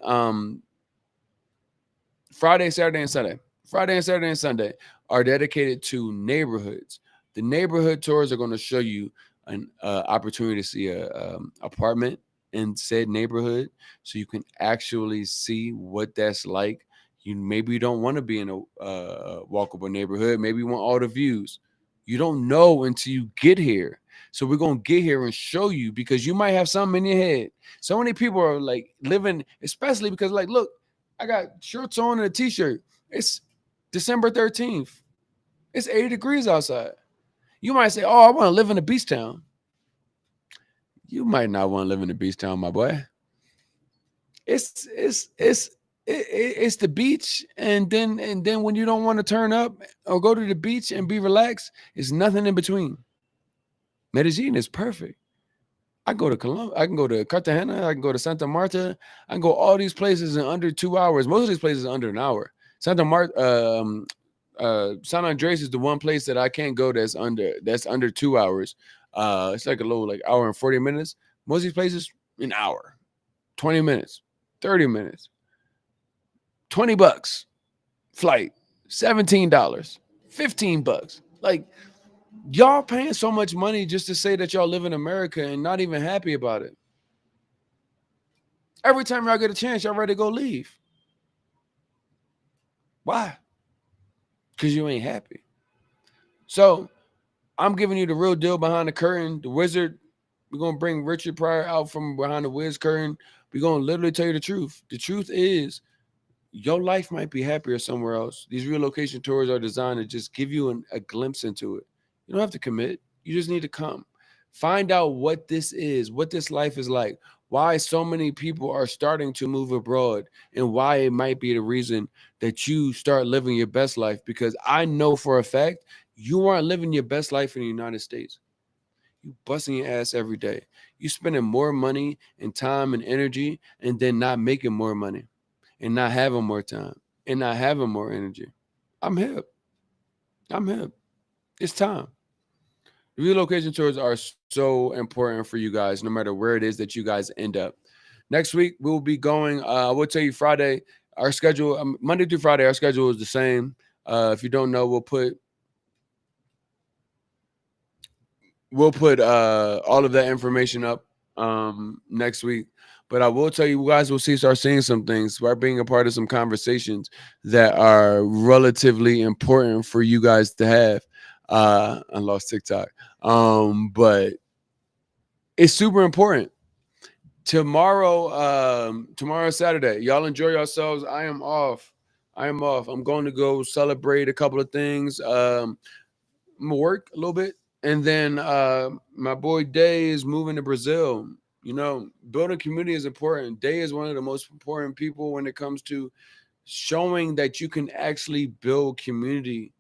Saturday, and Sunday. Friday and Saturday and Sunday are dedicated to neighborhoods. The neighborhood tours are going to show you an opportunity to see a apartment in said neighborhood, so you can actually see what that's like. You maybe you don't want to be in a walkable neighborhood. Maybe you want all the views. You don't know until you get here. So we're gonna get here and show you, because you might have something in your head. So many people are like living, especially because, like, look, I got shorts on and a t-shirt. It's December 13th. It's 80 degrees outside. You might say, oh, I want to live in a beach town. You might not want to live in a beach town, my boy. It's the beach, and then when you don't want to turn up or go to the beach and be relaxed, it's nothing in between. Medellin is perfect. I go to Colombia, I can go to Cartagena, I can go to Santa Marta, I can go all these places in under 2 hours. Most of these places are under an hour. San Andres is the one place that I can't go that's under 2 hours. It's like a little like hour and 40 minutes. Most of these places, an hour, 20 minutes, 30 minutes, $20 flight, $17, $15. Like, y'all paying so much money just to say that y'all live in America and not even happy about it. Every time y'all get a chance, y'all ready to go leave. Why? Because you ain't happy. So I'm giving you the real deal behind the curtain. The wizard, we're going to bring Richard Pryor out from behind the Wiz curtain. We're going to literally tell you the truth. The truth is, your life might be happier somewhere else. These relocation tours are designed to just give you a glimpse into it. You don't have to commit. You just need to come. Find out what this is, what this life is like, why so many people are starting to move abroad, and why it might be the reason that you start living your best life. Because I know for a fact you aren't living your best life in the United States. You busting your ass every day. You spending more money and time and energy, and then not making more money, and not having more time, and not having more energy. I'm hip. I'm hip. It's time. The relocation tours are so important for you guys, no matter where it is that you guys end up. Next week, we'll be going, I will tell you Friday, our schedule, Monday through Friday, our schedule is the same. If you don't know, we'll put all of that information up next week. But I will tell you guys will start seeing some things. Start being a part of some conversations that are relatively important for you guys to have. I lost TikTok. But it's super important. Tomorrow Saturday. Y'all enjoy yourselves. I am off. I'm going to go celebrate a couple of things. I'm gonna work a little bit, and then my boy Day is moving to Brazil. You know, building community is important. Day is one of the most important people when it comes to showing that you can actually build community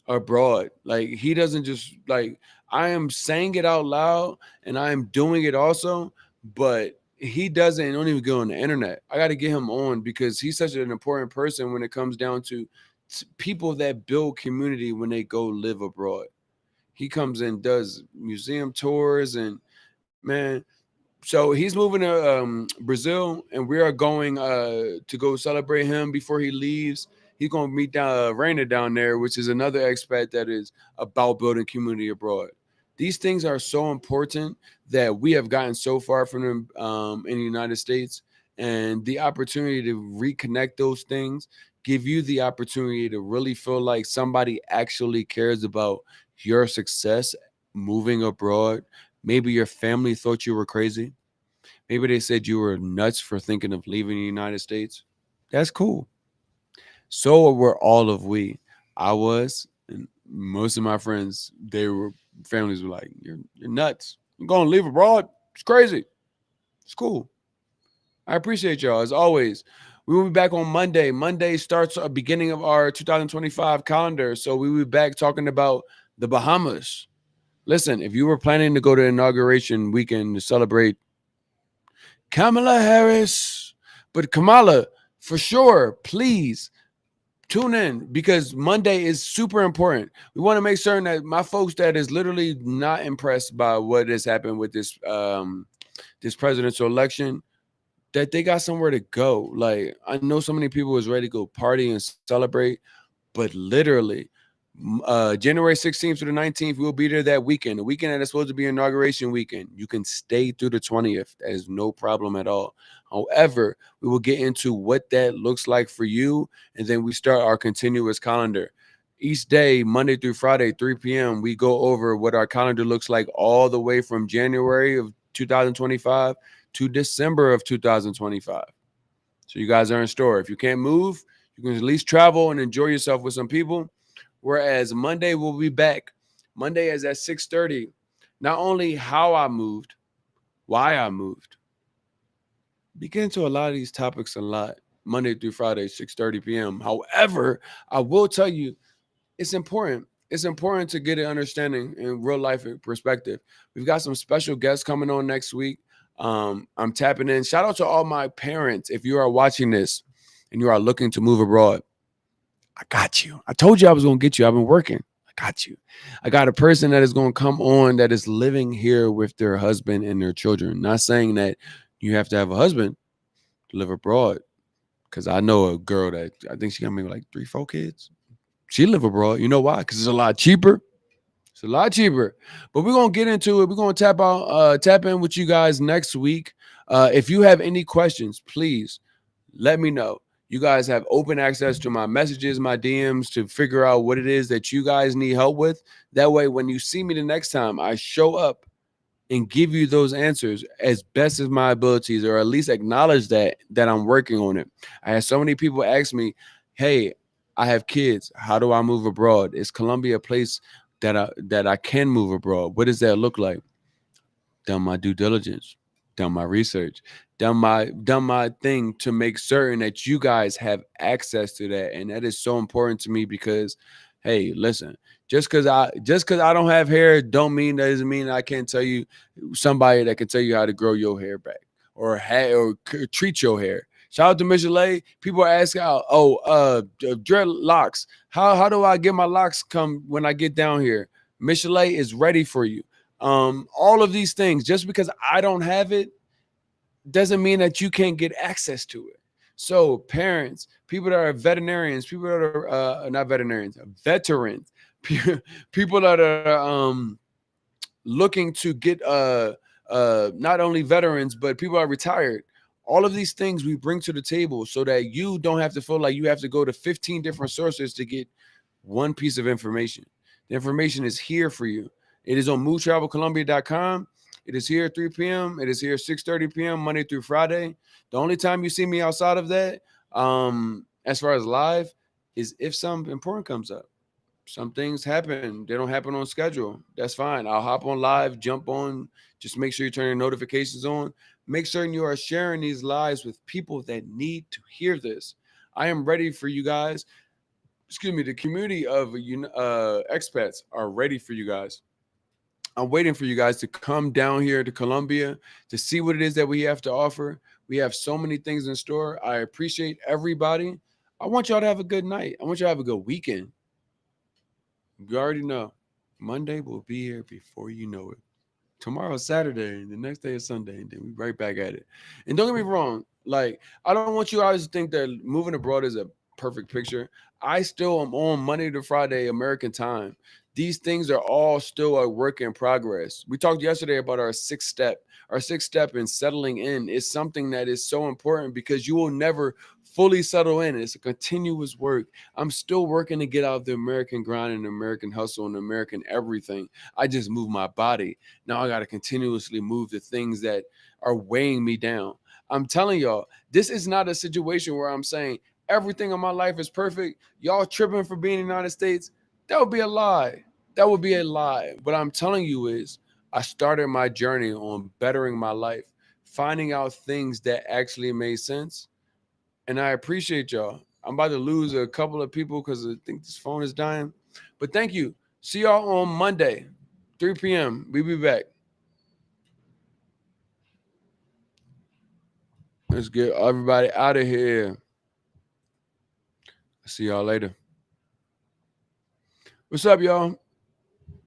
abroad. Like, he doesn't just, like, I am saying it out loud and I am doing it also, but he don't even go on the internet. I got to get him on, because he's such an important person when it comes down to people that build community when they go live abroad. He comes and does museum tours, and man, so he's moving to Brazil, and we are going to go celebrate him before he leaves. He's going to meet Raina down there, which is another expat that is about building community abroad. These things are so important that we have gotten so far from them in the United States, and the opportunity to reconnect those things give you the opportunity to really feel like somebody actually cares about your success moving abroad. Maybe your family thought you were crazy. Maybe they said you were nuts for thinking of leaving the United States. That's cool. So were all of we. I was, and most of my friends, they were families were like, "You're nuts. You're gonna leave abroad. It's crazy. It's cool." I appreciate y'all as always. We will be back on Monday. Monday starts a beginning of our 2025 calendar. So we will be back talking about the Bahamas. Listen, if you were planning to go to inauguration weekend to celebrate Kamala Harris, but Kamala, for sure, please tune in because Monday is super important. We want to make certain that my folks that is literally not impressed by what has happened with this presidential election, that they got somewhere to go. Like I know so many people was ready to go party and celebrate, but literally, January 16th through the 19th, we'll be there that weekend. The weekend that is supposed to be inauguration weekend. You can stay through the 20th. That is no problem at all. However, we will get into what that looks like for you, and then we start our continuous calendar. Each day, Monday through Friday, 3 p.m., we go over what our calendar looks like all the way from January of 2025 to December of 2025. So you guys are in store. If you can't move, you can at least travel and enjoy yourself with some people. Whereas Monday we'll be back. Monday is at 6:30. Not only how I moved, why I moved. We get into a lot of these topics a lot. Monday through Friday, 6:30 p.m. However, I will tell you it's important. It's important to get an understanding in real life perspective. We've got some special guests coming on next week. I'm tapping in. Shout out to all my parents. If you are watching this and you are looking to move abroad, I got you. I told you I was going to get you. I've been working. I got you. I got a person that is going to come on that is living here with their husband and their children. Not saying that you have to have a husband to live abroad, because I know a girl that I think she got maybe like 3, 4 kids. She live abroad. You know why? Because it's a lot cheaper. It's a lot cheaper. But we're gonna get into it. We're gonna tap in with you guys next week. If you have any questions, please let me know. You guys have open access to my messages, my DMs to figure out what it is that you guys need help with. That way, when you see me the next time, I show up and give you those answers as best as my abilities, or at least acknowledge that I'm working on it. I had so many people ask me, "Hey, I have kids. How do I move abroad? Is Colombia a place that I can move abroad? What does that look like?" Done my due diligence, done my research, done my thing to make certain that you guys have access to that. And that is so important to me because hey, listen, just because I don't have hair don't mean that doesn't mean I can't tell you somebody that can tell you how to grow your hair back or treat your hair. Shout out to Michelet. People are asking, dreadlocks. How do I get my locks come when I get down here? Michelet is ready for you. All of these things, just because I don't have it doesn't mean that you can't get access to it. So parents, people that are veterinarians, people that are not veterinarians, veterans, people that are looking to get not only veterans but people are retired. All of these things we bring to the table so that you don't have to feel like you have to go to 15 different sources to get one piece of information. The information is here for you. It is on movetravelcolombia.com. It is here at 3 p.m. It is here 6:30 p.m. Monday through Friday. The only time you see me outside of that, as far as live, is if something important comes up. Some things happen. They don't happen on schedule. That's fine. I'll hop on live, jump on. Just make sure you turn your notifications on. Make certain you are sharing these lives with people that need to hear this. I am ready for you guys. Excuse me. The community of expats are ready for you guys. I'm waiting for you guys to come down here to Colombia to see what it is that we have to offer. We have so many things in store. I appreciate everybody. I want y'all to have a good night. I want y'all to have a good weekend. You already know. Monday will be here before you know it. Tomorrow's Saturday, and the next day is Sunday, and then we right back at it. And don't get me wrong, like I don't want you guys to think that moving abroad is a perfect picture. I still am on Monday to Friday American time. These things are all still a work in progress. We talked yesterday about our sixth step. Our sixth step in settling in is something that is so important because you will never fully settle in. It's a continuous work. I'm still working to get out of the American grind and the American hustle and the American everything. I just move my body. Now I got to continuously move the things that are weighing me down. I'm telling y'all, this is not a situation where I'm saying everything in my life is perfect. Y'all tripping for being in the United States. That would be a lie. That would be a lie. What I'm telling you is I started my journey on bettering my life, finding out things that actually made sense. And I appreciate y'all. I'm about to lose a couple of people because I think this phone is dying. But thank you. See y'all on Monday, 3 p.m. We'll be back. Let's get everybody out of here. See y'all later. What's up, y'all?